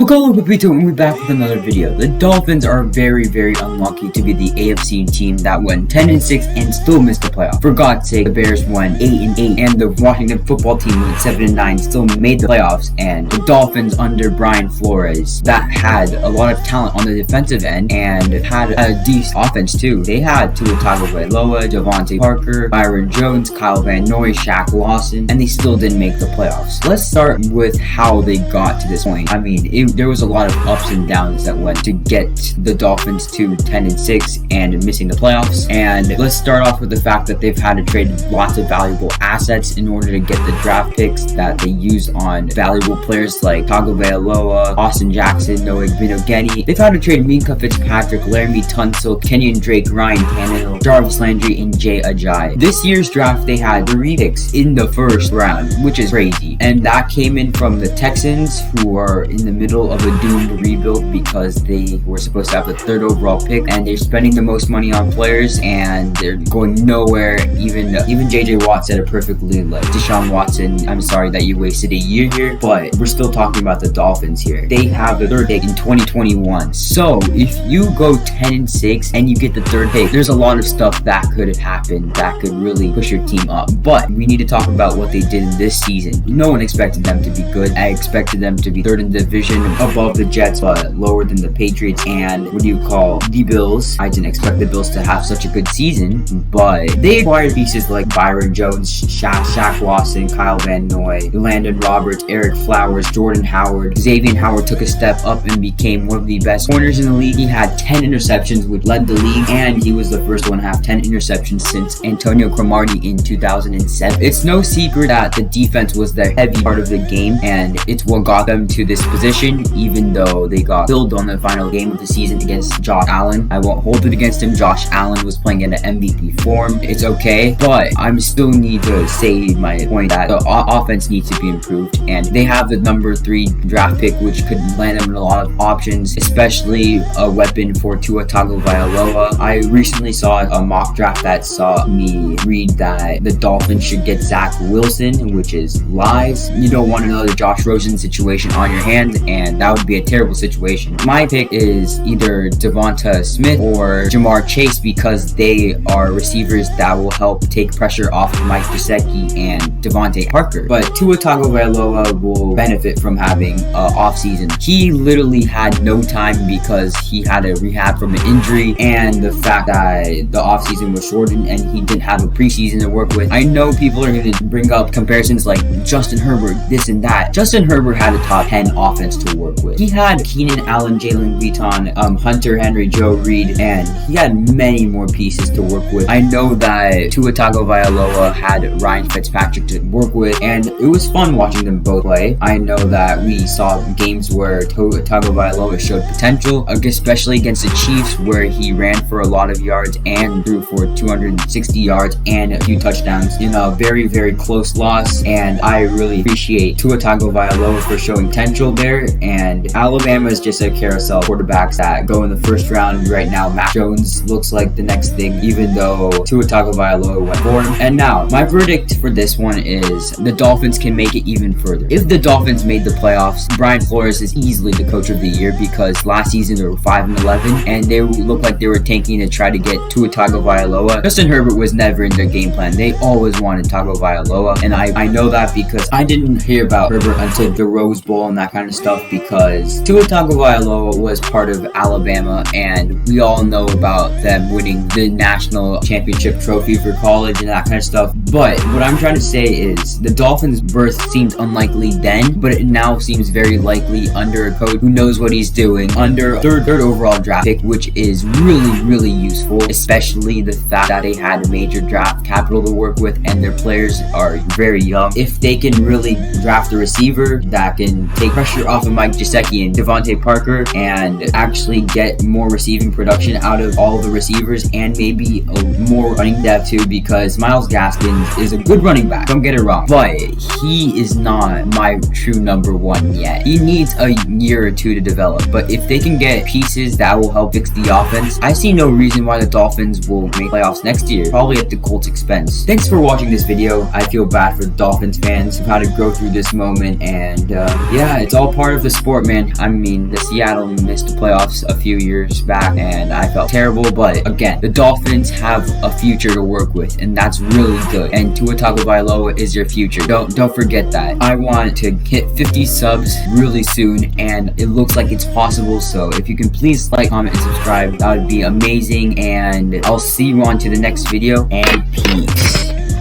Hello Papito, and we're back with another video. The Dolphins are very unlucky to be the AFC team that went 10-6 and still missed the playoff. For God's sake, the Bears won 8-8 and the Washington football team went 7-9, still made the playoffs. And the Dolphins under Brian Flores that had a lot of talent on the defensive end and had a decent offense too. They had Tua Tagovailoa, Devontae Parker, Byron Jones, Kyle Van Noy, Shaq Lawson, and they still didn't make the playoffs. Let's start with how they got to this point. I mean, there was a lot of ups and downs that went to get the Dolphins to 10-6 and missing the playoffs. And let's start off with the fact that they've had to trade lots of valuable assets in order to get the draft picks that they use on valuable players like Tagovailoa, Austin Jackson, Noah Igbinoghene. They've had to trade Minkah Fitzpatrick, Laramie Tunsil, Kenyon Drake, Ryan Tannehill, Jarvis Landry, and Jay Ajayi. This year's draft, they had 3 picks in the first round, which is crazy. And that came in from the Texans, who are in the middle of a doomed rebuild because they were supposed to have the 3rd overall pick, and they're spending the most money on players and they're going nowhere. Even JJ Watt said it perfectly, like, Deshaun Watson, I'm sorry that you wasted a year here, but we're still talking about the Dolphins here. They have the 3rd pick in 2021. So if you go 10-6 and you get the 3rd pick, there's a lot of stuff that could have happened that could really push your team up. But we need to talk about what they did in this season. No one expected them to be good. I expected them to be 3rd in the division, above the Jets, but lower than the Patriots and the Bills. I didn't expect the Bills to have such a good season, but they acquired pieces like Byron Jones, Shaq Lawson, Kyle Van Noy, Landon Roberts, Eric Flowers, Jordan Howard. Xavier Howard took a step up and became one of the best corners in the league. He had 10 interceptions, which led the league, and he was the first one to have 10 interceptions since Antonio Cromartie in 2007. It's no secret that the defense was the heavy part of the game, and it's what got them to this position, even though they got killed on the final game of the season against Josh Allen. I won't hold it against him. Josh Allen was playing in an MVP form. It's okay, but I still need to say my point that the offense needs to be improved, and they have the number 3 draft pick, which could land them in a lot of options, especially a weapon for Tua Tagovailoa. I recently saw a mock draft that saw me read that the Dolphins should get Zach Wilson, which is lies. You don't want another Josh Rosen situation on your hands, and that would be a terrible situation. My pick is either Devonta Smith or Jamar Chase because they are receivers that will help take pressure off of Mike Gesicki and Devontae Parker. But Tua Tagovailoa will benefit from having an offseason. He literally had no time because he had a rehab from an injury, and the fact that the offseason was shortened and he didn't have a preseason to work with. I know people are going to bring up comparisons like Justin Herbert, this and that. Justin Herbert had a top 10 offense to work with. He had Keenan Allen, Jalen Beaton, Hunter Henry, Joe Reed, and he had many more pieces to work with. I know that Tua Tagovailoa had Ryan Fitzpatrick to work with, and it was fun watching them both play. I know that we saw games where Tua Tagovailoa showed potential, especially against the Chiefs, where he ran for a lot of yards and threw for 260 yards and a few touchdowns in a very close loss. And I really appreciate Tua Tagovailoa for showing potential there. And Alabama is just a carousel quarterbacks that go in the first round right now. Mac Jones looks like the next thing, even though Tua Tagovailoa went for him. And now, my verdict for this one is the Dolphins can make it even further. If the Dolphins made the playoffs, Brian Flores is easily the coach of the year because last season they were 5-11 and they looked like they were tanking to try to get Tua Tagovailoa. Justin Herbert was never in their game plan. They always wanted Tagovailoa, and I know that because I didn't hear about Herbert until the Rose Bowl and that kind of stuff, because Tua Tagovailoa was part of Alabama, and we all know about them winning the national championship trophy for college and that kind of stuff. But what I'm trying to say is the Dolphins' birth seemed unlikely then, but it now seems very likely under a coach who knows what he's doing, under a third overall draft pick, which is really useful, especially the fact that they had a major draft capital to work with and their players are very young. If they can really draft a receiver that can take pressure off of Mike Gesicki and Devontae Parker and actually get more receiving production out of all the receivers and maybe a more running depth too, because Myles Gaskin Dolphins is a good running back, don't get it wrong, but he is not my true number one yet. He needs a year or two to develop, but if they can get pieces that will help fix the offense, I see no reason why the Dolphins will make playoffs next year, probably at the Colts' expense. Thanks for watching this video. I feel bad for Dolphins fans who've had to go through this moment, and yeah, it's all part of the sport, man. I mean, the Seattle missed the playoffs a few years back, and I felt terrible, but again, the Dolphins have a future to work with, and that's really good, and Tua Tagovailoa is your future. Don't forget that. I want to hit 50 subs really soon, and it looks like it's possible, so if you can please like, comment, and subscribe, that would be amazing, and I'll see you on to the next video, and peace.